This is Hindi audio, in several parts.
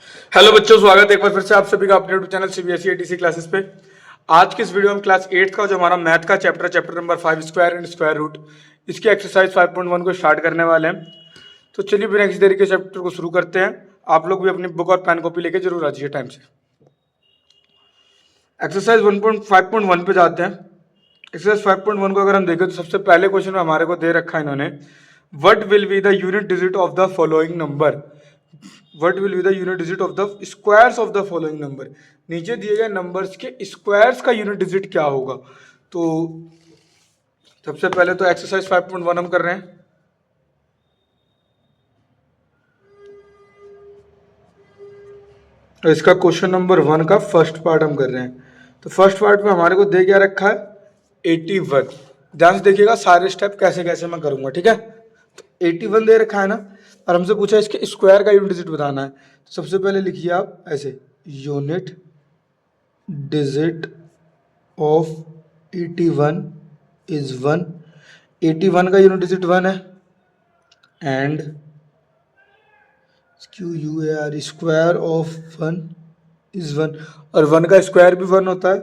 हेलो बच्चों, स्वागत है एक बार फिर से आप सभी का अपने YouTube channel CBSE ATC classes पे। आज की इस वीडियो में क्लास 8 का जो हमारा मैथ का chapter number 5 square and square root, इसकी एक्सरसाइज 5.1 को स्टार्ट करने वाले हैं। तो चलिए बिना किसी देरी के चैप्टर को शुरू करते हैं। आप लोग भी अपनी बुक और पेन कॉपी लेके जरूर आ जाइए टाइम से। एक्सरसाइज 1.5.1 पे जाते हैं। एक्सरसाइज 5.1 को अगर हम देखें तो सबसे पहले क्वेश्चन में हमारे को दे रखा है इन्होंने, what will be the unit digit of the following number. What will be the unit digit of the squares of the following number. नीचे दिए गए नंबर्स के स्क्वायर्स का यूनिट डिजिट क्या होगा। तो सबसे पहले तो एक्सरसाइज 5.1 हम कर रहे हैं। तो इसका क्वेश्चन नंबर 1 का फर्स्ट पार्ट हम कर रहे हैं। तो फर्स्ट पार्ट में हमारे को दे क्या रखा है 81। ध्यान से देखिएगा सारे स्टेप कैसे कैसे मैं करूंगा, ठीक है। तो 81 दे रखा है ना, और हमसे पूछा इसके स्क्वायर का यूनिट डिजिट बताना है। तो सबसे पहले लिखिए आप ऐसे, यूनिट डिजिट ऑफ 81 इज 1। 81 का यूनिट डिजिट 1 है। And QUAR square of 1 is 1, और 1 का स्क्वायर भी 1 होता है।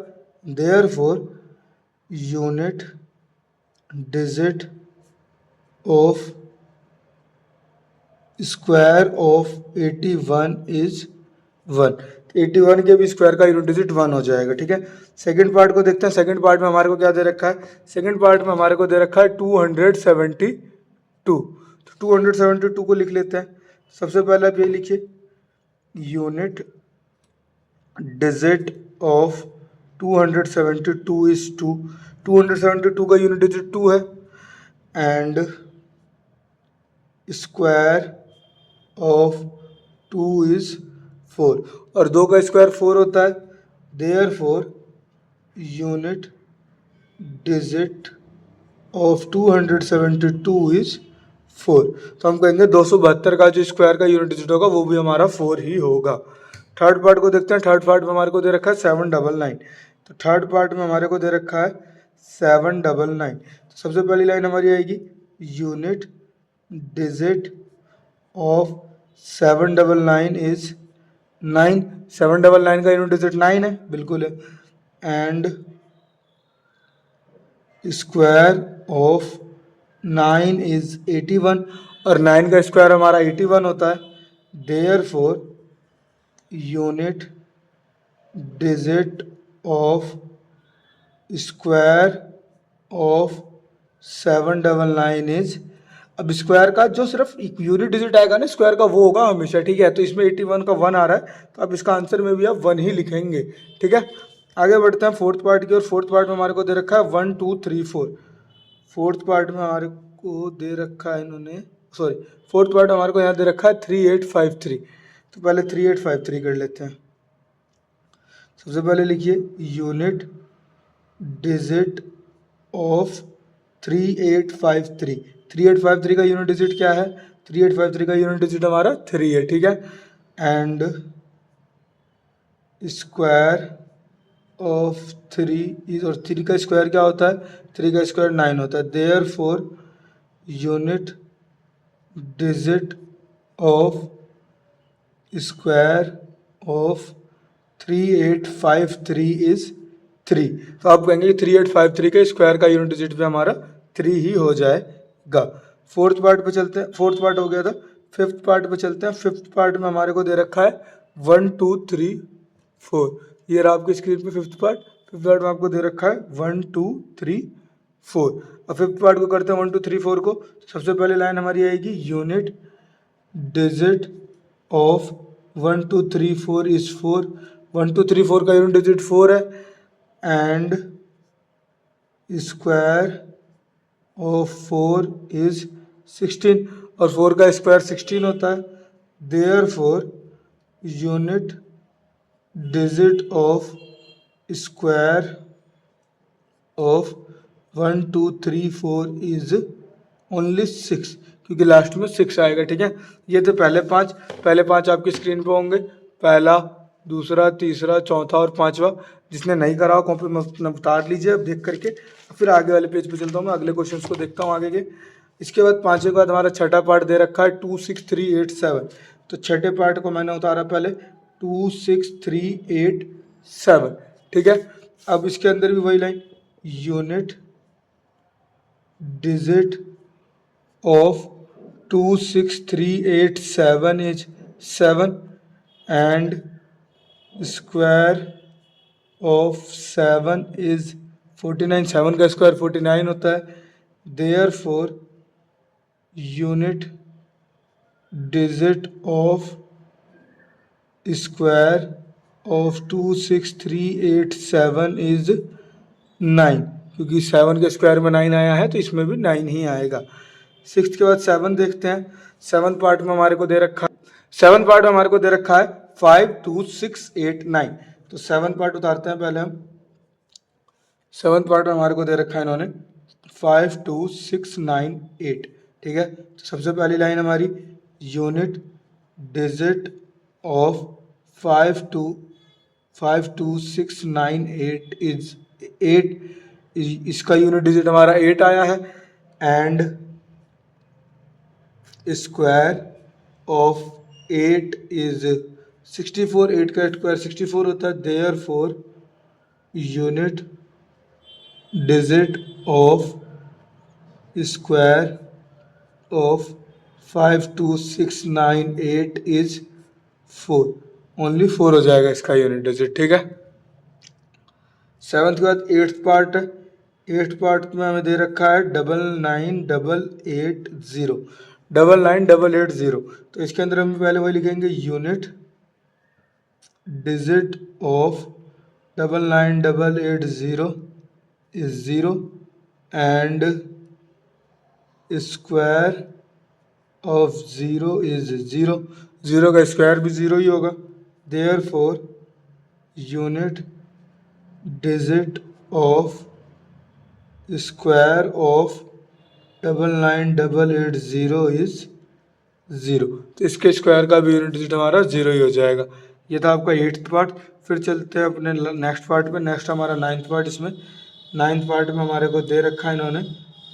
Therefore unit digit of square of 81 is 1। 81 के भी स्क्वायर का यूनिट डिजिट 1 हो जाएगा, ठीक है। सेकंड पार्ट को देखते हैं। सेकंड पार्ट में हमारे को क्या दे रखा है। सेकंड पार्ट में हमारे को दे रखा है 272। तो 272 को लिख लेते हैं। सबसे पहले आप ये लिखिए, यूनिट डिजिट ऑफ 272 इज 2। 272 का यूनिट डिजिट 2 है। एंड स्क्वायर ऑफ 2 इज 4, और 2 का स्क्वायर 4 होता है। Therefore unit digit of 272 is 4। तो हम कहेंगे 272 का जो स्क्वायर का यूनिट डिजिट होगा वो भी हमारा 4 ही होगा। थर्ड पार्ट को देखते हैं। थर्ड पार्ट में हमारे को दे रखा है 799। तो थर्ड पार्ट में हमारे को दे रखा है 799। तो सबसे पहली लाइन हमारी आएगी, यूनिट डिजिट ऑफ 799 इज 9। 799 का यूनिट डिजिट 9 है, बिल्कुल है। एंड स्क्वायर ऑफ 9 इज 81, और 9 का स्क्वायर हमारा 81 होता है। Therefore unit digit of square of 799 is, अब स्क्वायर का जो सिर्फ यूनिट डिजिट आएगा ना स्क्वायर का वो होगा हमेशा, ठीक है। तो इसमें 81 का 1 आ रहा है, तो अब इसका आंसर में भी आप 1 ही लिखेंगे, ठीक है। आगे बढ़ते हैं फोर्थ पार्ट की और। फोर्थ पार्ट में हमारे को दे रखा है 1 2 3 4। फोर्थ पार्ट में हमारे को दे रखा है इन्होंने, सॉरी, फोर्थ पार्ट हमारे को यहाँ दे रखा है 3853। तो पहले 3853 कर लेते हैं। सबसे पहले लिखिए, यूनिट डिजिट ऑफ 3853। 3853 का यूनिट डिजिट क्या है। 3853 का यूनिट डिजिट हमारा 3 है, ठीक है। एंड स्क्वायर ऑफ 3 इज, और 3 का स्क्वायर क्या होता है, 3 का स्क्वायर 9 होता है। Therefore unit digit of square of 3853 is 3। तो आप कहेंगे कि 3853 के स्क्वायर का यूनिट डिजिट भी हमारा 3 ही हो जाएगा। फोर्थ पार्ट पे चलते हैं। फोर्थ पार्ट हो गया था। फिफ्थ पार्ट पे चलते हैं। फिफ्थ पार्ट में हमारे को दे रखा है 1 2 3 4। ये रहा आपकी स्क्रीन पे फिफ्थ पार्ट। फिफ्थ पार्ट में आपको दे रखा है 1 2 3 4। अब फिफ्थ पार्ट को करते हैं 1 2 3 4 को। सबसे पहले लाइन हमारी आएगी, यूनिट डिजिट ऑफ 1 2 3 4 इज 4। 1 2 3 4 का यूनिट डिजिट 4 है। एंड स्क्वायर ऑफ 4 इज 16, और 4 का स्क्वायर 16 होता है। Therefore unit digit of square of 1 2 3 4 is only 6, क्योंकि लास्ट में 6 आएगा, ठीक है। ये थे पहले 5। पहले 5 आपकी स्क्रीन पे होंगे, पहला, दूसरा, तीसरा, चौथा और पांचवा। जिसने नहीं करा हो कॉपी में उतार लीजिए अब देख करके। फिर आगे वाले पेज पे चलता हूँ मैं, अगले क्वेश्चन को देखता हूँ आगे के। इसके बाद पाँचवें के बाद हमारा छठा पार्ट दे रखा है 2 6 3 8 7। तो छठे पार्ट को मैंने उतारा पहले 2 6 3 8 7, ठीक है। अब इसके अंदर भी वही line, unit digit of 2 6 3 8 7 is 7 and square of 7 is 49, 7 का स्क्वायर 49 होता है, therefore unit digit of square of 2 6 3 8 7 is 9, क्योंकि 7 के स्क्वायर में 9 आया है तो इसमें भी 9 ही आएगा। सिक्स के बाद 7 देखते हैं। 7 पार्ट में हमारे को दे रखा है 5 2 6 8 9, तो 7 पार्ट उतारते हैं पहले हम। 7 पार्ट में हमारे को दे रखा है इन्होंने 5 2 6 9 8, ठीक है। तो सबसे पहली लाइन हमारी यूनिट डिजिट ऑफ 5 2 6 9 8 इज 8, इसका यूनिट डिजिट हमारा 8 आया है, एंड स्क्वायर ऑफ 8 इज 64, 8 का स्क्वायर 64 होता है, therefore unit digit of square of 5 2 6 9 8 is 4, only 4 हो जाएगा इसका यूनिट डिजिट, ठीक है। 7 के बाद 8th पार्ट, 8th पार्ट में हमें दे रखा है 99880, 99880, तो इसके अंदर हम पहले वही लिखेंगे unit digit of 99880 is 0 and square of 0 is 0, 0 का स्क्वायर भी 0 ही होगा, therefore unit digit of square of 99880 is 0, तो इसके स्क्वायर का भी यूनिट डिजिट हमारा 0 ही हो जाएगा। ये था आपका 8th पार्ट। फिर चलते हैं अपने नेक्स्ट पार्ट पे। नेक्स्ट हमारा 9th पार्ट। इसमें 9th पार्ट में हमारे को दे रखा है इन्होंने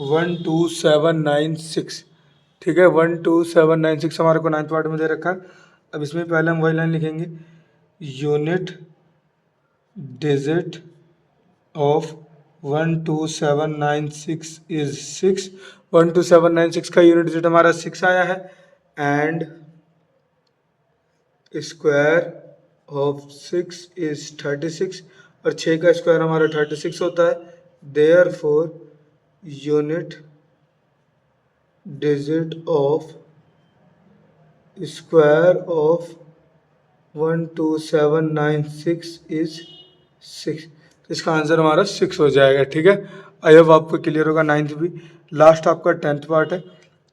12796, ठीक है। 12796 हमारे को 9th पार्ट में दे रखा है। अब इसमें पहले हम वही लाइन लिखेंगे, यूनिट डिजिट ऑफ 12796 इज 6, 12796 का यूनिट डिजिट हमारा 6 आया है, एंड स्क्वायर ऑफ 6 इज 36, और 6 का स्क्वायर हमारा 36 होता है, therefore unit digit of square of 12796 is 6, तो इसका आंसर हमारा 6 हो जाएगा, ठीक है। आई होप आपको क्लियर होगा। 9th भी। लास्ट आपका 10th पार्ट है।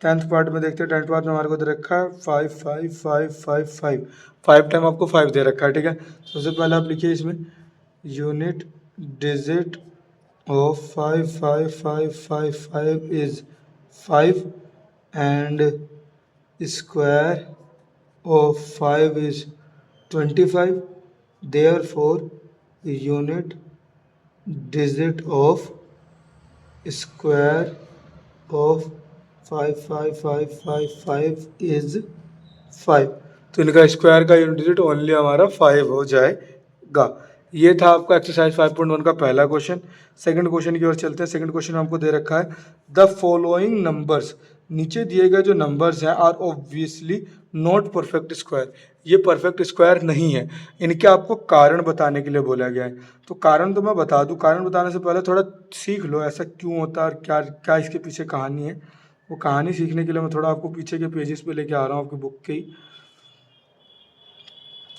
10th पार्ट में देखते हैं। 10th पार्ट में हमारे को दे रखा है 5 5 5 5 5, 5 टाइम आपको 5 दे रखा है, ठीक है। सबसे पहले आप लिखिए इसमें unit digit of 5 5 5 5 5 is 5 and square of 5 is 25, therefore unit digit of square of 5 5 5 5 5 is 5, तो इनका स्क्वायर का यूनिट डिजिट ओनली हमारा 5 हो जाएगा। ये था आपका एक्सरसाइज 5.1 का पहला क्वेश्चन। सेकंड क्वेश्चन की ओर चलते हैं। सेकंड क्वेश्चन में हमको दे रखा है द फॉलोइंग नंबर्स, नीचे दिए गए जो नंबर्स हैं are obviously not perfect square, ये परफेक्ट स्क्वायर नहीं है। इनके आपको कारण बताने के लिए बोला गया है। तो कारण तो मैं बता दूं, कारण बताने से पहले थोड़ा सीख लो ऐसा क्यों होता है और क्या क्या इसके पीछे कहानी है। वो कहानी सीखने के लिए मैं थोड़ा आपको पीछे के पेजेस पे लेके आ रहा हूँ आपकी बुक के ही।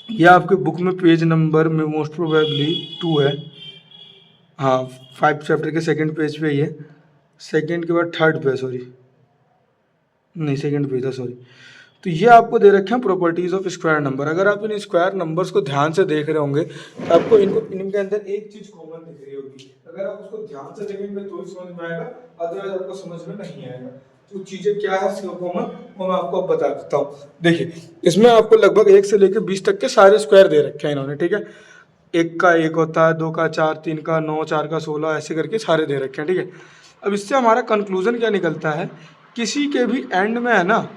यह आपके बुक में पेज नंबर में मोस्ट प्रोबेबली 2 है, हाँ 5 चैप्टर के सेकंड पेज पे ही है। सेकंड के बाद थर्ड पे, सॉरी नहीं सेकंड पेज था, सॉरी। तो ये आपको दे रखे हैं प्रॉपर्टीज ऑफ स्क्वायर नंबर। अगर आप इन स्क्वायर नंबर्स को ध्यान से देख रहे होंगे तो आपको इनके अंदर एक चीज कॉमन दिख रही होगी। अगर आप उसको ध्यान से देखेंगे तो ही समझ में आएगा, अदरवाइज आपको समझ में नहीं आएगा। तो चीजें क्या है कॉमन वो मैं आपको बता देता हूँ। देखिए इसमें आपको लगभग 1 से लेकर 20 तक के सारे स्क्वायर दे रखे हैं इन्होंने, ठीक है। 1 का 1 होता है, 2 का 4, 3 का 9, 4 का 16, ऐसे करके सारे दे रखे हैं, ठीक है। अब इससे हमारा कंक्लूजन क्या निकलता है, किसी के भी एंड में है ना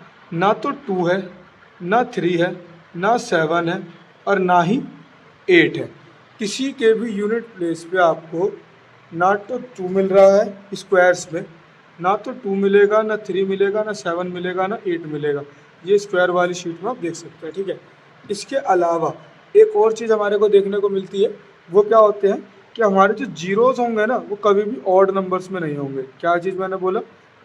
तो 2 है, ना 3 है, ना 7 है और ना ही 8 है। किसी के भी यूनिट प्लेस पे आपको ना तो 2 मिल रहा है स्क्वायर्स में, ना तो 2 मिलेगा, ना 3 मिलेगा, ना 7 मिलेगा, ना 8 मिलेगा। ये स्क्वायर वाली शीट में आप देख सकते हैं, ठीक है। इसके अलावा एक और चीज़ हमारे को देखने को मिलती है, वो क्या होते हैं कि हमारे जो जीरोज़ होंगे ना वो कभी भी ऑड नंबर्स में नहीं होंगे। क्या चीज़ मैंने बोला,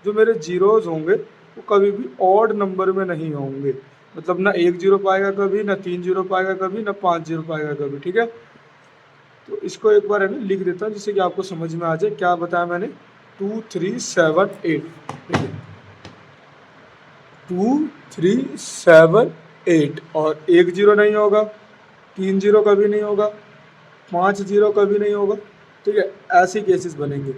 जो मेरे जीरोज़ होंगे वो कभी भी ऑड नंबर में नहीं होंगे। मतलब ना 1 जीरो पाएगा कभी, ना 3 जीरो पाएगा कभी, ना 5 जीरो पाएगा कभी, ठीक है। तो इसको एक बार है ना लिख देता हूँ जिससे कि आपको समझ में आ जाए। क्या बताया मैंने, 2 3 7 8, ठीक है। 2 3 7 8 और 1 जीरो नहीं होगा, 3 जीरो कभी नहीं होगा, 5 जीरो कभी नहीं होगा, ठीक है। ऐसे केसेस बनेंगे।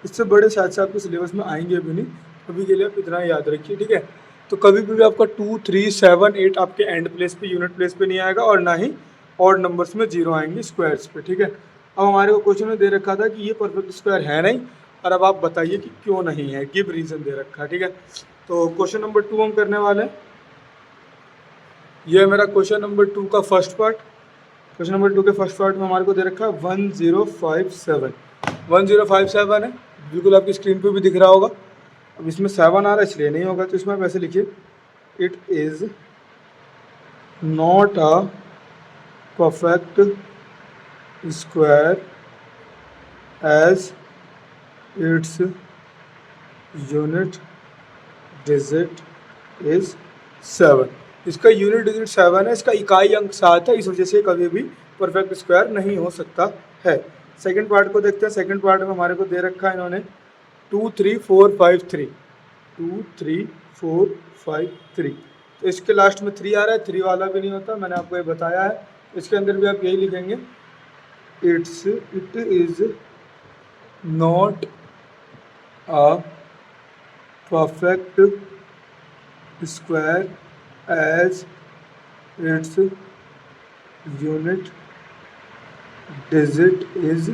इससे बड़े शायद से आपके सिलेबस में आएंगे भी नहीं, अभी के लिए आप इतना याद रखिए, ठीक है। तो कभी भी आपका 2 3 7 8 आपके एंड प्लेस पे, यूनिट प्लेस पे नहीं आएगा और ना ही ऑड नंबर्स में जीरो आएंगे स्क्वायर्स पे, ठीक है। अब हमारे को क्वेश्चन में दे रखा था कि ये परफेक्ट स्क्वायर है नहीं, और अब आप बताइए कि क्यों नहीं है, गिव रीज़न दे रखा है, ठीक है। तो क्वेश्चन नंबर 2 हम करने वाले हैं। ये है मेरा क्वेश्चन नंबर 2 का फर्स्ट पार्ट। क्वेश्चन नंबर 2 के फर्स्ट पार्ट में हमारे को दे रखा है 1057। 1057 है, बिल्कुल आपकी स्क्रीन पे भी दिख रहा होगा। अब इसमें 7 आ रहा है इसलिए नहीं होगा, तो इसमें आप ऐसे लिखिए, it is not a perfect square as its unit digit is 7। इसका यूनिट डिजिट 7 है, इसका इकाई अंक 7 है, इस वजह से कभी भी परफेक्ट स्क्वायर नहीं हो सकता है। सेकंड पार्ट को देखते हैं। सेकंड पार्ट में हमारे को दे रखा है इन्होंने 2 3 4 5 3, 2 3 4 5 3। तो इसके लास्ट में 3 आ रहा है, 3 वाला भी नहीं होता, मैंने आपको ये बताया है। इसके अंदर भी आप यही लिखेंगे, it is not a perfect square as its unit digit is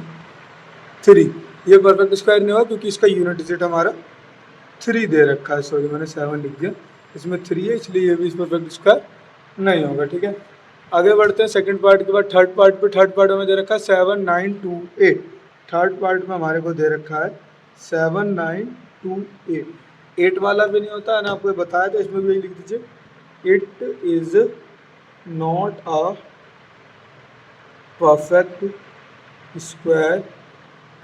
3। ये परफेक्ट स्क्वायर नहीं हुआ क्योंकि इसका यूनिट डिजिट हमारा 3 दे रखा है। सॉरी मैंने 7 लिख दिया, इसमें 3 है इसलिए ये भी इस परफेक्ट स्क्वायर नहीं होगा, ठीक है। आगे बढ़ते हैं सेकंड पार्ट के बाद थर्ड पार्ट पे। थर्ड पार्ट में दे रखा है 7 9 2 8। थर्ड पार्ट में हमारे को दे रखा है 7 9 2 8। 8 वाला भी नहीं होता है ना, आपको बताया था, इसमें भी यही लिख दीजिए, it is not a perfect square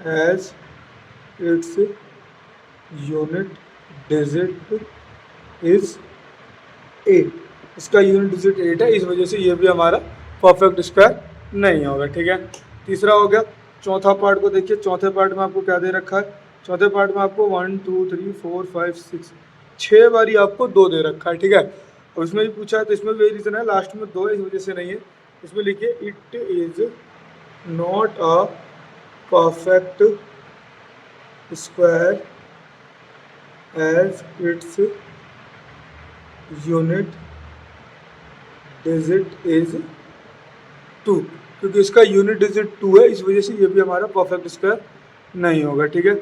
as its unit digit is 8। इसका यूनिट डिजिट 8 है, इस वजह से ये भी हमारा परफेक्ट स्क्वायर नहीं होगा, ठीक है। तीसरा हो गया। चौथा पार्ट को देखिए। चौथे पार्ट में आपको क्या दे रखा है, चौथे पार्ट में आपको 1 2 3 4 5 6 6 बारी आपको 2 दे रखा है, ठीक है। और इसमें भी पूछा है तो इसमें भी यही रीज़न है, लास्ट में 2 इस वजह से नहीं है। इसमें लिखिए, it is not a perfect square as its unit digit is 2। क्योंकि इसका यूनिट डिजिट 2 है, इस वजह से ये भी हमारा परफेक्ट स्क्वायर नहीं होगा, ठीक है।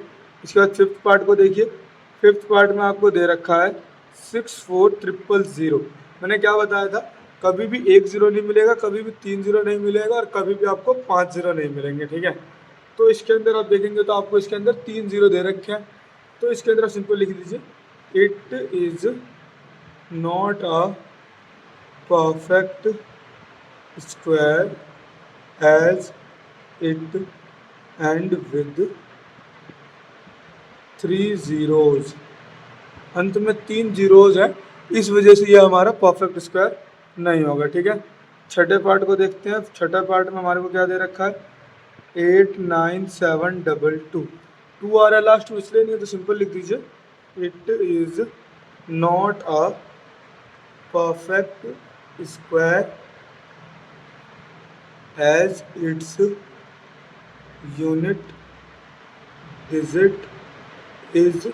इसके बाद फिफ्थ पार्ट को देखिए। फिफ्थ पार्ट में आपको दे रखा है 6 4 0 0। मैंने क्या बताया था, कभी भी 1 जीरो नहीं मिलेगा, कभी भी 3 जीरो नहीं मिलेगा और कभी भी आपको 5 जीरो नहीं मिलेंगे, ठीक है। तो इसके अंदर आप देखेंगे तो आपको इसके अंदर 3 जीरो दे रखे हैं, तो इसके अंदर आप सिंपल लिख दीजिए, it is not a perfect square as it end with 3 zeros. अंत में 3 जीरोज़ हैं, इस वजह से ये हमारा परफेक्ट स्क्वायर नहीं होगा, ठीक है। छठे पार्ट को देखते हैं। छठे पार्ट में हमारे को क्या दे रखा है, 8 9 7 2 2 2 आ रहा है लास्ट में, इसलिए नहीं है तो सिंपल लिख दीजिए, it is not a perfect square as its unit digit is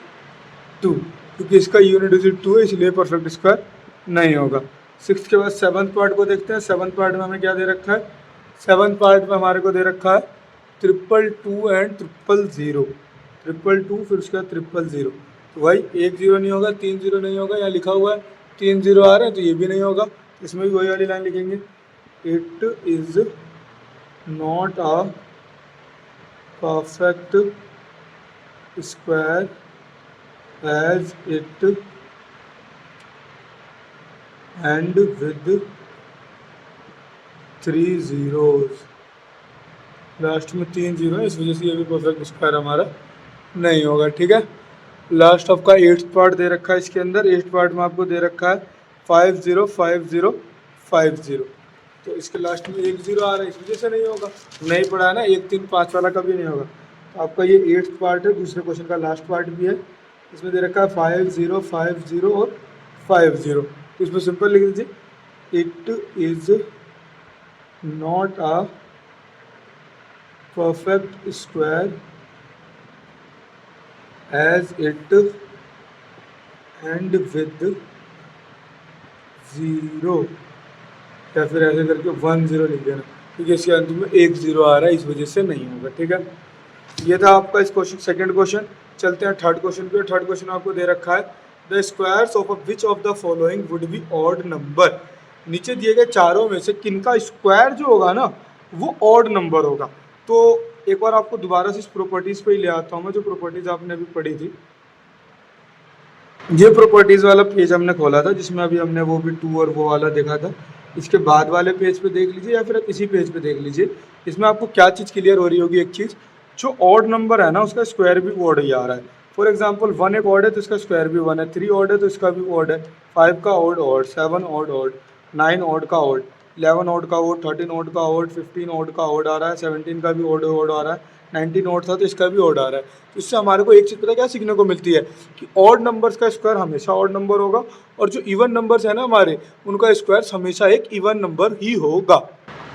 2। क्योंकि इसका यूनिट डिजिट 2 है, इसलिए परफेक्ट स्क्वायर नहीं होगा। सिक्स के बाद सेवन्थ पार्ट को देखते हैं। सेवन्थ पार्ट में हमें क्या दे रखा है, सेवन्थ पार्ट में हमारे को दे रखा है 222 एंड 000। 222 फिर उसके बाद 000। तो भाई 1 जीरो नहीं होगा, 3 जीरो नहीं होगा, यहाँ लिखा हुआ है 3 जीरो आ रहे हैं तो ये भी नहीं होगा, इसमें भी वही वाली लाइन लिखेंगे, it is not a perfect square as it end with 3 zeros, last में 3 जीरो है, इस वजह से ये भी परफेक्ट स्क्वायर हमारा नहीं होगा। ठीक है, लास्ट आपका 8th पार्ट दे रखा है इसके अंदर। 8th पार्ट में आपको दे रखा है 505050, तो इसके लास्ट में 1 0 आ रहा है, इस वजह से नहीं होगा। नहीं पढ़ा है ना, 1 3 5 वाला कभी नहीं होगा। तो आपका ये 8th पार्ट है, दूसरे क्वेश्चन का लास्ट पार्ट भी है। इसमें दे रखा है 5050 और 50, तो इसमें सिंपल लिख दीजिए, it is not a perfect square as it end with 0, या फिर ऐसे करके 1 0 लिख देना, क्योंकि इसके अंत में 1 0 आ रहा है, इस वजह से नहीं होगा। ठीक है, ये था आपका इस क्वेश्चन सेकंड क्वेश्चन। चलते हैं थर्ड क्वेश्चन पे। थर्ड क्वेश्चन आपको दे रखा है, the squares of which of the following would be odd number. नीचे दिए गए चारों में से किनका स्क्वायर जो होगा ना वो ऑड नंबर होगा। तो एक बार आपको दोबारा से इस प्रॉपर्टीज पे ही ले आता हूँ मैं, जो प्रॉपर्टीज आपने अभी पढ़ी थी। ये प्रॉपर्टीज वाला पेज हमने खोला था, जिसमें अभी हमने वो भी 2 और वो वाला देखा था। इसके बाद वाले पेज पे देख लीजिए, या फिर इसी पेज पे देख लीजिए। इसमें आपको क्या चीज़ क्लियर हो रही होगी, एक चीज़, जो ऑड नंबर है ना उसका स्क्वायर भी ऑड ही आ रहा है। फॉर एग्जाम्पल 1 एक ऑड है तो इसका स्क्वायर भी 1 है, 3 ऑड है तो इसका भी ऑड है, 5 का odd odd, 7 odd odd, 9 odd का ऑड, 11 ऑड का ऑड, 13 ऑड का ऑड, 15 ऑड का ऑड आ रहा है, 17 का भी ऑड ऑड आ रहा है, 19 ऑड था तो इसका भी ऑड आ रहा है। तो इससे हमारे को एक चीज़ पता क्या सीखने को मिलती है कि ऑड नंबर्स का स्क्वायर हमेशा ऑड नंबर होगा, और जो इवन नंबर्स है ना हमारे, उनका स्क्वायर हमेशा एक इवन नंबर ही होगा।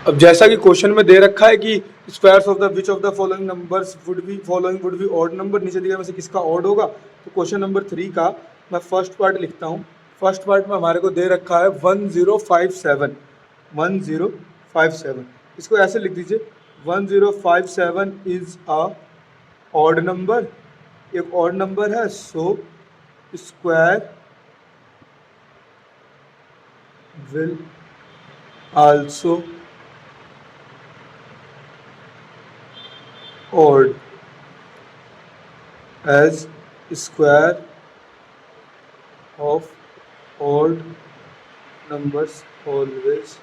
अब जैसा कि क्वेश्चन में दे रखा है कि squares of the which of the following numbers would be odd number, नीचे दिया में से किसका ऑड होगा। तो क्वेश्चन नंबर 3 का मैं फर्स्ट पार्ट लिखता हूँ। फर्स्ट पार्ट में हमारे को दे रखा है 1057, 1057। इसको ऐसे लिख दीजिए, 1057 इज अ ऑड नंबर, एक ऑड नंबर है, so square will also odd as square of odd numbers always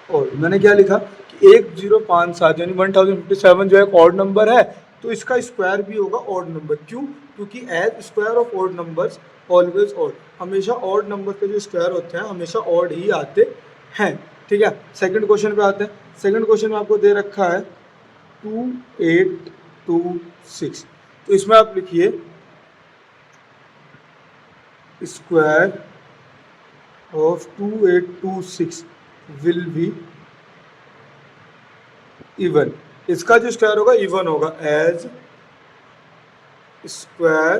odd। मैंने क्या लिखा कि 1057 यानी 1057 जो है एक ऑड नंबर है, तो इसका स्क्वायर भी होगा ऑड नंबर। क्यों? क्योंकि as square of odd numbers always odd, हमेशा ऑड नंबर के जो स्क्वायर होते हैं हमेशा ऑड ही आते हैं। ठीक है, सेकंड क्वेश्चन पे आते हैं। सेकंड क्वेश्चन में आपको दे रखा है 2826, तो इसमें आप लिखिए square of 2826 will be even. इसका जो स्क्वायर होगा इवन होगा, एज स्क्वायर,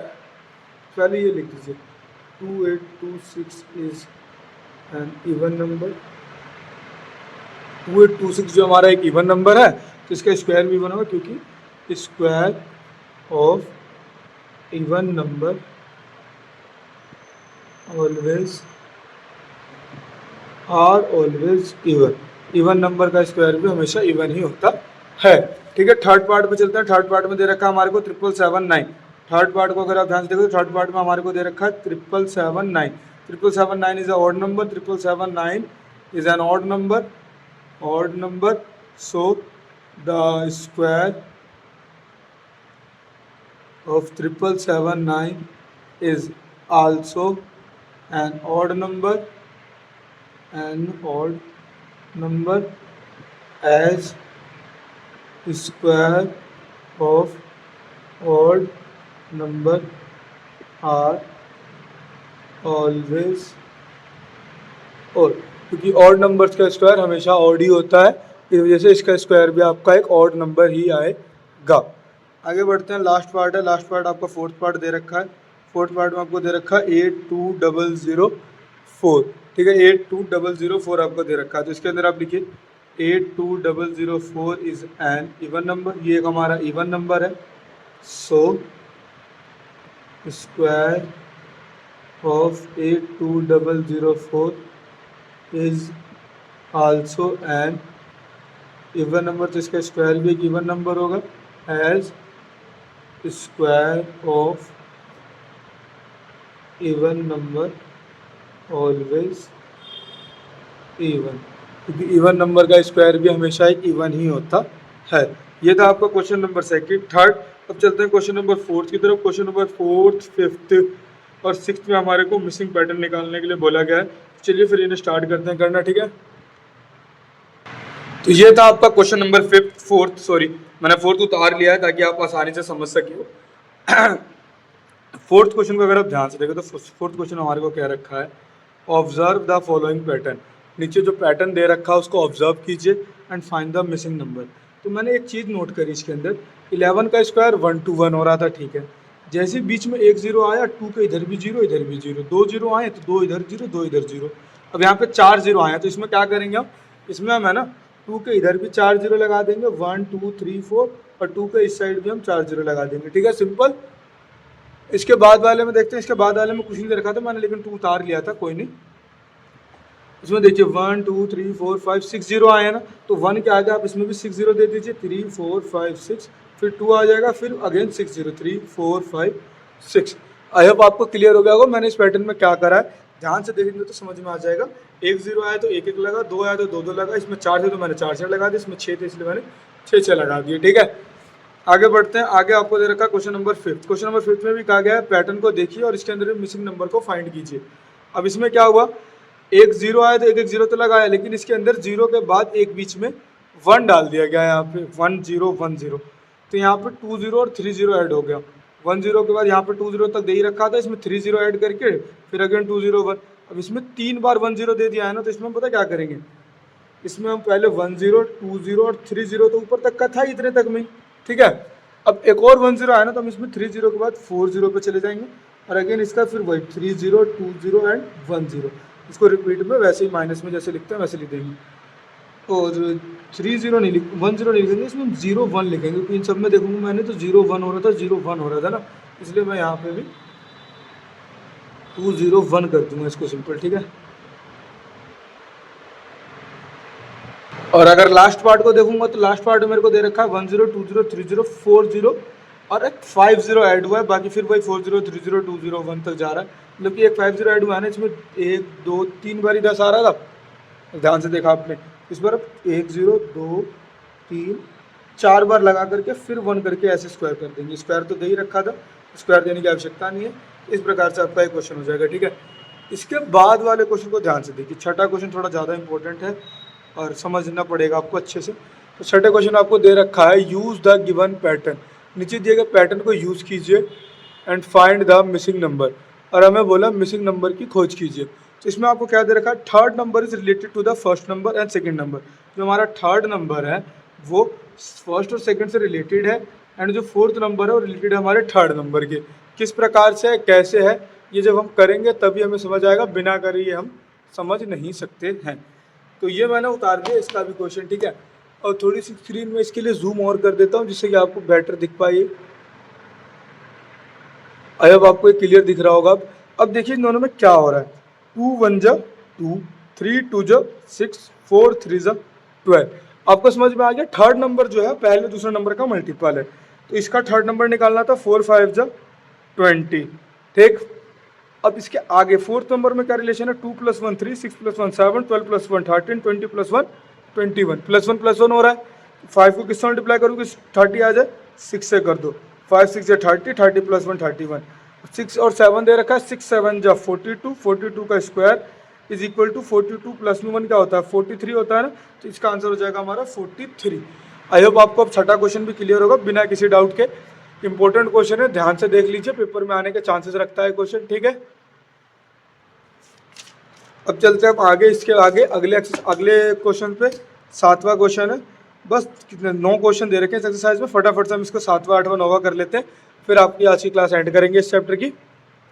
पहले ये लिख दीजिए 2826 इज एन इवन नंबर। 2826 जो हमारा एक इवन नंबर है, तो इसका स्क्वायर भी इवन होगा, क्योंकि square of even number always even. Even number का स्क्वायर भी हमेशा इवन ही होता है। ठीक है, थर्ड पार्ट में चलते हैं। थर्ड पार्ट में दे रखा है हमारे को 777 थर्ड पार्ट को अगर आप ध्यान से देखो तो थर्ड पार्ट में हमारे को दे रखा है 777 777 is a odd number, 777 is an odd number, so the square of 777 is also an odd number as square of odd number are always odd, क्योंकि ऑड नंबर्स का स्क्वायर हमेशा ऑड ही होता है, इस वजह से इसका स्क्वायर भी आपका एक ऑड नंबर ही आएगा। आगे बढ़ते हैं, लास्ट पार्ट है। लास्ट पार्ट आपका फोर्थ पार्ट दे रखा है। फोर्थ पार्ट में आपको दे रखा है 82004। ठीक है, 82004 आपको दे रखा है, तो इसके अंदर आप लिखिए 82004 इज एन इवन नंबर, ये एक हमारा इवन नंबर है, so square of 82004 is also an even number, तो इसका स्क्वायर भी एक इवन नंबर होगा, as square of even number always even, क्योंकि इवन नंबर का स्क्वायर भी हमेशा एक इवन ही होता है। ये था आपका क्वेश्चन नंबर सेकंड। थर्ड, अब चलते हैं क्वेश्चन नंबर फोर्थ की तरफ। क्वेश्चन नंबर फोर्थ, फिफ्थ और सिक्स में हमारे को मिसिंग पैटर्न निकालने के लिए बोला गया है। चलिए फिर इन्हें स्टार्ट करते हैं करना, ठीक है। तो ये था आपका क्वेश्चन नंबर फोर्थ, सॉरी मैंने फोर्थ उतार लिया है ताकि आप आसानी से समझ सके हो। फोर्थ क्वेश्चन को अगर आप ध्यान से देखो तो फोर्थ क्वेश्चन हमारे को क्या रखा है, ऑब्जर्व द फॉलोइंग पैटर्न। नीचे जो पैटर्न दे रखा है उसको ऑब्जर्व कीजिए and find the missing number. तो मैंने एक चीज़ नोट करी इसके अंदर, 11 का स्क्वायर 1 to 1 हो रहा था, ठीक है। जैसे बीच में एक जीरो आया, 2 के इधर भी जीरो इधर भी जीरो, 2 जीरो आए तो 2 इधर जीरो 2 इधर जीरो। अब यहाँ पे 4 जीरो आए तो इसमें क्या करेंगे हम, इसमें हम है ना 2 के इधर भी 4 जीरो लगा देंगे, 1 2 3 4, और 2 के इस साइड भी हम 4 जीरो लगा देंगे, ठीक है, सिंपल। इसके बाद वाले में देखते हैं, इसके बाद वाले में कुछ नहीं दे रखा था मैंने, लेकिन 2 उतार लिया था, कोई नहीं। इसमें देखिए 1 2 3 4 5 6 जीरो आए हैं ना, तो 1 के आगे आप इसमें भी 6 जीरो दे दीजिए, 3 4 5 6, फिर 2 आ जाएगा, फिर अगेन 6 जीरो, 3 4 5 6। आई होप आपको क्लियर हो गया होगा मैंने इस पैटर्न में क्या करा है। ध्यान से देखेंगे तो समझ में आ जाएगा। एक जीरो आया तो एक एक लगा, 2 आया तो 2 2 लगा, इसमें 4 थे तो मैंने 4 4 लगा दिए, इसमें 6 थे इसलिए मैंने 6 6 लगा दिए, ठीक है। आगे बढ़ते हैं। आगे आपको दे रखा question number fifth. Question number fifth में भी कहा गया है पैटर्न को देखिए और इसके अंदर मिसिंग नंबर को फाइंड कीजिए। अब इसमें क्या हुआ, एक जीरो आया तो एक एक जीरो तो लगाया, लेकिन इसके अंदर जीरो के बाद एक बीच में 1 डाल दिया गया, यहाँ पे 1 0 1 0, तो यहाँ पे 2 0 और 3 0 ऐड हो गया। 1 0 के बाद यहाँ पे 2 0 तक दे ही रखा था, इसमें 3 0 ऐड करके फिर अगेन 2 0 1। अब इसमें 3 बार 1 0 दे दिया है ना, तो इसमें हम पता क्या करेंगे, इसमें हम पहले 1 0 2 0 और 3 0 तो ऊपर तक का था इतने तक में, ठीक है। अब एक और 1 0 आया ना, तो हम इसमें 3 0 के बाद 4 0 पे चले जाएंगे, और अगेन इसका फिर वही 3 0 2 0 एंड 1 0। इसको रिपीट में वैसे ही माइनस में जैसे लिखते हैं वैसे लिख देंगे, और 3 0 नहीं 1 0 नहीं लिखेंगे, इसमें 0 1 लिखेंगे, क्योंकि इन सब में देखूंगा मैंने तो 0 1 हो रहा था 0 1 हो रहा था ना, इसलिए मैं यहाँ पे भी 2 0 1 कर दूंगा इसको, सिंपल, ठीक है। और अगर लास्ट पार्ट को देखूंगा तो लास्ट पार्ट में मेरे को दे रखा है 1 0 2 0 3 0 4 0 और एक 5 0 ऐड हुआ है, बाकी फिर वही 4 0 3 0 2 0 1 तक जा रहा है, मतलब कि एक 5 0 ऐड हुआ है ना, इसमें 1 2 3 बार 10 आ रहा था, ध्यान से देखा आपने। इस बार 1 0 2 3 4 बार लगा करके फिर 1 करके ऐसे स्क्वायर कर देंगे, स्क्वायर तो दे ही रखा था, स्क्वायर देने की आवश्यकता नहीं है। इस प्रकार से आपका एक क्वेश्चन हो जाएगा, ठीक है। इसके बाद वाले क्वेश्चन को ध्यान से देखिए, छठा क्वेश्चन थोड़ा ज़्यादा इंपॉर्टेंट है और समझना पड़ेगा आपको अच्छे से। तो छठे क्वेश्चन आपको दे रखा है, यूज़ द गिवन पैटर्न। नीचे दिए गए पैटर्न को यूज़ कीजिए and find the missing number, और हमें बोला मिसिंग नंबर की खोज कीजिए। तो इसमें आपको क्या दे रखा है, third number is related to the first number and second number. जो हमारा थर्ड नंबर है वो फर्स्ट और सेकंड से रिलेटेड है, एंड जो फोर्थ नंबर है वो रिलेटेड है हमारे थर्ड नंबर के। किस प्रकार से है, कैसे है, ये जब हम करेंगे तभी हमें समझ आएगा, बिना करे ये हम समझ नहीं सकते हैं। तो ये मैंने उतार दिया इसका भी क्वेश्चन, ठीक है। और थोड़ी सी स्क्रीन में इसके लिए जूम और कर देता हूँ जिससे कि आपको बेटर दिख पाए। अब आपको ये क्लियर दिख रहा होगा। अब देखिए इन दोनों में क्या हो रहा है, 2 1 जा 2, 3 2 जा 6, 4 3 जा 12। आपको समझ में आ गया, थर्ड नंबर जो है पहले दूसरे नंबर का मल्टीपल है, तो इसका थर्ड नंबर निकालना था 4 5 जा 20, ठीक। अब इसके आगे फोर्थ नंबर में क्या रिलेशन है, 2 + 1 3, 6 + 1 7, 12 + 1 13, 20 + 1 21, +1 हो रहा है। 5 को किससे मल्टीप्लाई करूँगी, 30 आ जाए, 6 से कर दो, 5 6 या 30, 30 + 1 31, 6 और 7 दे रखा है, 6 7 जा 42, 42 का स्क्वायर इज इक्वल टू 42 + 1 क्या होता है 43 होता है ना, तो इसका आंसर हो जाएगा हमारा 43। आई होप आपको अब छठा क्वेश्चन भी क्लियर होगा बिना किसी डाउट के। इंपॉर्टेंट क्वेश्चन है, ध्यान से देख लीजिए, पेपर में आने के चांसेस रखता है क्वेश्चन, ठीक है। अब चलते हैं हम आगे, इसके आगे अगले क्वेश्चन पे। सातवां क्वेश्चन है, बस कितने 9 क्वेश्चन दे रखे हैं इस एक्सरसाइज में, फटाफट से हम इसको 7वां 8वां 9वां कर लेते हैं, फिर आपकी आज की क्लास एंड करेंगे इस चैप्टर की।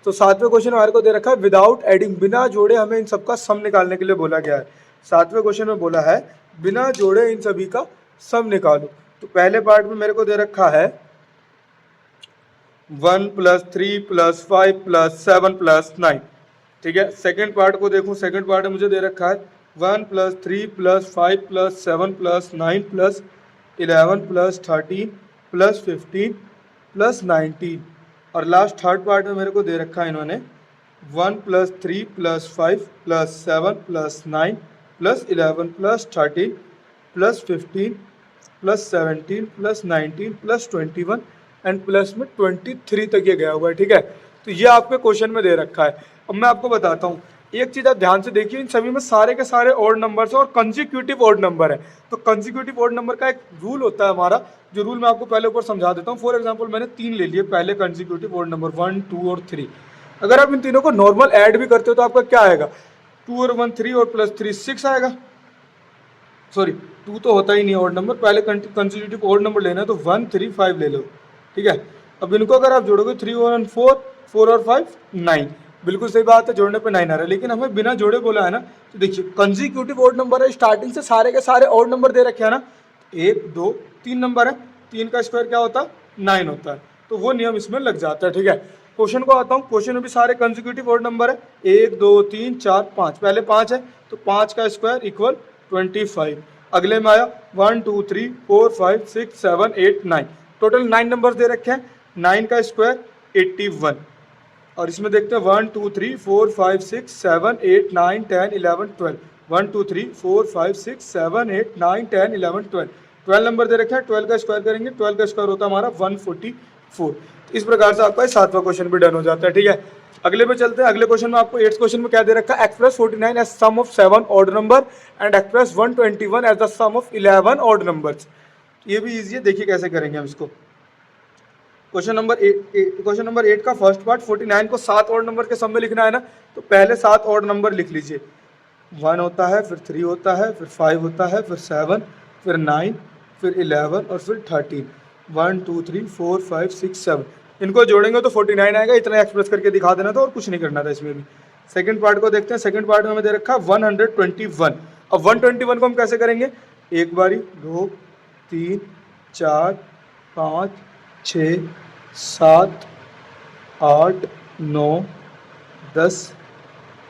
तो 7वें क्वेश्चन हमारे को दे रखा है, विदाउट एडिंग, बिना जोड़े हमें इन सबका सम निकालने के लिए बोला गया है। 7वें क्वेश्चन में बोला है बिना जोड़े इन सभी का सम निकालो। तो पहले पार्ट में मेरे को दे रखा है 1 + 3 + 5 + 7 + 9, ठीक है। सेकंड पार्ट को देखूं, सेकंड पार्ट में मुझे दे रखा है 1 plus 3 plus 5 plus 7 plus 9 plus 11 plus 13 plus 15 plus 19, और लास्ट थर्ड पार्ट में मेरे को दे रखा है इन्होंने 1 plus 3 plus 5 plus 7 plus 9 plus 11 plus 13 plus 15 plus 17 plus 19 plus 21 and plus में 23 तक ये गया हुआ है, ठीक है। तो ये आपके क्वेश्चन में दे रखा है। अब मैं आपको बताता हूँ, एक चीज़ आप ध्यान से देखिए, इन सभी में सारे के सारे ऑड नंबर्स हैं और कंसेक्यूटिव ऑड नंबर है। तो कंसेक्यूटिव ऑड नंबर का एक रूल होता है हमारा, जो रूल मैं आपको पहले ऊपर समझा देता हूँ। फॉर एग्जाम्पल मैंने 3 ले लिए पहले कंसेक्यूटिव ऑड नंबर 1, 2 और 3। अगर आप इन तीनों को नॉर्मल ऐड भी करते हो तो आपका क्या आएगा, 2 और 1 3 और प्लस 3 6 आएगा। सॉरी 2 तो होता ही नहीं ऑड नंबर, पहले कंसेक्यूटिव ऑड नंबर लेना है तो 1 3 5 ले लो, ठीक है। अब इनको अगर आप जोड़ोगे 3 और 1 4, 4 और 5 9, बिल्कुल सही बात है, जोड़ने पे 9 आ रहा है। लेकिन हमें बिना जोड़े बोला है ना, तो देखिए कंसेक्यूटिव ऑड नंबर है, स्टार्टिंग से सारे के सारे ऑड नंबर दे रखे हैं ना, 1 2 3 नंबर है, 3 का स्क्वायर क्या होता है 9 होता है, तो वो नियम इसमें लग जाता है, ठीक है। क्वेश्चन को आता हूँ, क्वेश्चन में भी सारे कंसेक्यूटिव ऑड नंबर है, 1 2 3 4 5, पहले 5 है तो 5 का स्क्वायर इक्वल 25। अगले में आया 1 2 3 4 5 6 7 8 9, टोटल 9 नंबर दे रखे हैं, 9 का स्क्वायर 81। और इसमें देखते हैं 1 2 3 4 5 6 7 8 9 10 11 12, 1 2 3 4 5 6 7 8 9 10 11 12, 12 नंबर दे रखे हैं। 12 का स्क्वायर करेंगे, 12 का स्क्वायर होता है हमारा 144। इस प्रकार से आपका 7वां क्वेश्चन भी डन हो जाता है, ठीक है। अगले पे चलते हैं। अगले क्वेश्चन में आपको 8th क्वेश्चन में क्या दे रखा है, express 49 as sum of 7 odd number and express 121 as the sum of 11 odd numbers. ये भी इजी है, देखिए कैसे करेंगे हम इसको। क्वेश्चन नंबर 8 का फर्स्ट पार्ट 49 को 7 ऑड नंबर के सम में लिखना है ना, तो पहले 7 ऑड नंबर लिख लीजिए। 1 होता है, फिर 3 होता है, फिर 5 होता है, फिर 7, फिर 9, फिर 11 और फिर 13। 1 2 3 4 5 6 7, इनको जोड़ेंगे तो 49 आएगा। इतना एक्सप्रेस करके दिखा देना था और कुछ नहीं करना था इसमें भी। सेकंड पार्ट को देखते हैं। सेकंड पार्ट में हमें दे रखा 121। अब 121 को हम कैसे करेंगे, एक बारी 2 3 4 5 6 7 8 9 10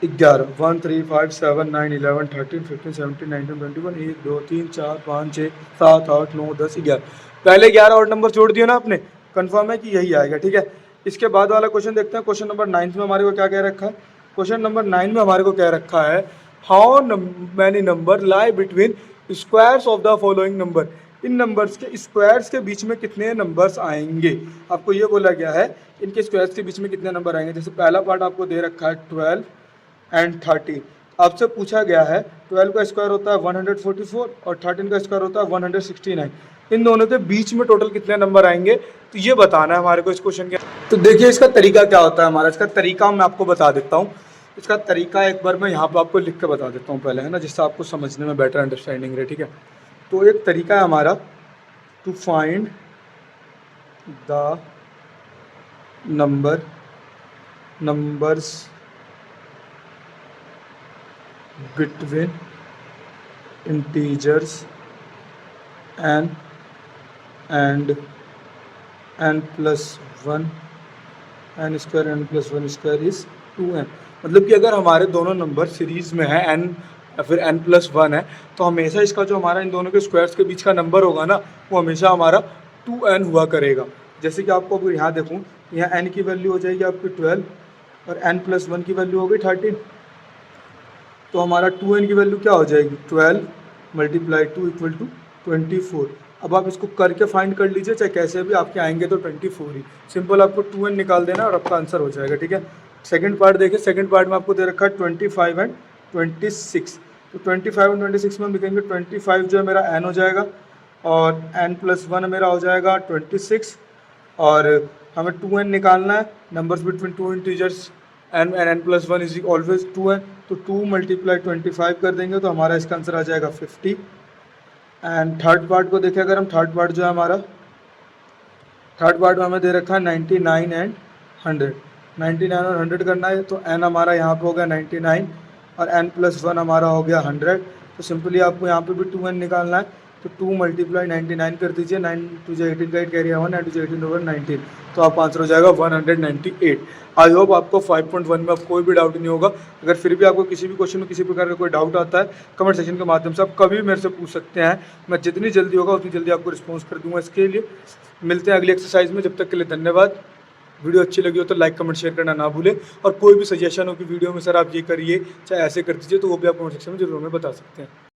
11, 1 3 5 7 9 11 13 15 17 19 21, 1 2 3 4 5 6 7 8 9 10 11, पहले 11 और नंबर जोड़ दिए ना आपने, कंफर्म है कि यही आएगा, ठीक है। इसके बाद वाला क्वेश्चन देखते हैं। क्वेश्चन नंबर 9 में हमारे को क्या कह रखा है, क्वेश्चन नंबर 9 में हमारे को कह रखा है how many number lie between squares of the following number, in numbers के स्क्वायर्स के बीच में कितने नंबर्स आएंगे। आपको ये बोला गया है इनके स्क्वायर्स के बीच में कितने नंबर आएंगे। जैसे पहला पार्ट आपको दे रखा है 12 एंड 13, आपसे पूछा गया है 12 का स्क्वायर होता है 144 और 13 का स्क्वायर होता है 169, इन दोनों के बीच में टोटल कितने नंबर आएंगे, तो ये बताना है हमारे को इस क्वेश्चन के। तो देखिए इसका तरीका क्या होता है हमारा, इसका तरीका मैं आपको बता देता हूँ। इसका तरीका एक बार मैं यहाँ पर आपको लिख के बता देता हूँ पहले, है ना, जिससे आपको समझने में बेटर अंडरस्टैंडिंग रहे, ठीक है। तो एक तरीका है हमारा to find the numbers between integers and n plus 1 n square n plus 1 square is 2n। मतलब कि अगर हमारे दोनों नंबर सीरीज़ में है n या फिर n प्लस 1 है, तो हमेशा इसका जो हमारा इन दोनों के स्क्वायर्स के बीच का नंबर होगा ना, वो हमेशा हमारा 2n हुआ करेगा। जैसे कि आपको अगर यहाँ देखूँ, यहाँ n की वैल्यू हो जाएगी आपकी 12 और n प्लस 1 की वैल्यू हो गई 13, तो हमारा 2n की वैल्यू क्या हो जाएगी 12 मल्टीप्लाई 2 इक्वल टू 24। अब आप इसको करके फाइंड कर लीजिए, चाहे कैसे भी आपके आएंगे तो 24 ही, सिंपल आपको 2n निकाल देना और आपका आंसर हो जाएगा, ठीक है। सेकंड पार्ट देखिए, सेकंड पार्ट में आपको दे रखा है 25 एंड 26, तो 25 एंड 26 में हम लिखेंगे 25 जो है मेरा n हो जाएगा और n प्लस 1 मेरा हो जाएगा 26, और हमें 2n निकालना है, numbers between two integers n and n plus 1 is always 2n, तो 2 मल्टीप्लाई 25 कर देंगे तो हमारा इसका आंसर आ जाएगा 50। एंड थर्ड पार्ट को देखें अगर हम, थर्ड पार्ट जो है हमारा, थर्ड पार्ट में हमें दे रखा है 99 एंड 100, 99 और 100 करना है, तो n हमारा यहाँ पे हो गया 99 और n प्लस 1 हमारा हो गया 100, तो सिंपली आपको यहाँ पे भी 2n निकालना है, तो 2 मल्टीप्लाई 99 कर दीजिए, 9 टू जो 18 का 8 कैरी आवा, 9 टू जो 18 ओवर 19, तो आपका आंसर हो जाएगा 198। आई होप आपको 5.1 में अब कोई भी डाउट नहीं होगा। अगर फिर भी आपको किसी भी क्वेश्चन में किसी प्रकार का कोई डाउट आता है, कमेंट सेक्शन के माध्यम से आप कभी भी मेरे से पूछ सकते हैं। मैं जितनी जल्दी होगा उतनी जल्दी आपको रिस्पॉन्स कर दूंगा। इसके लिए मिलते हैं अगली एक्सरसाइज में, जब तक के लिए धन्यवाद। वीडियो अच्छी लगी हो तो लाइक कमेंट शेयर करना ना भूलें, और कोई भी सजेशन हो कि वीडियो में सर आप ये करिए चाहे ऐसे कर दीजिए, तो वो भी आप कमेंट सेक्शन में जरूर हमें बता सकते हैं।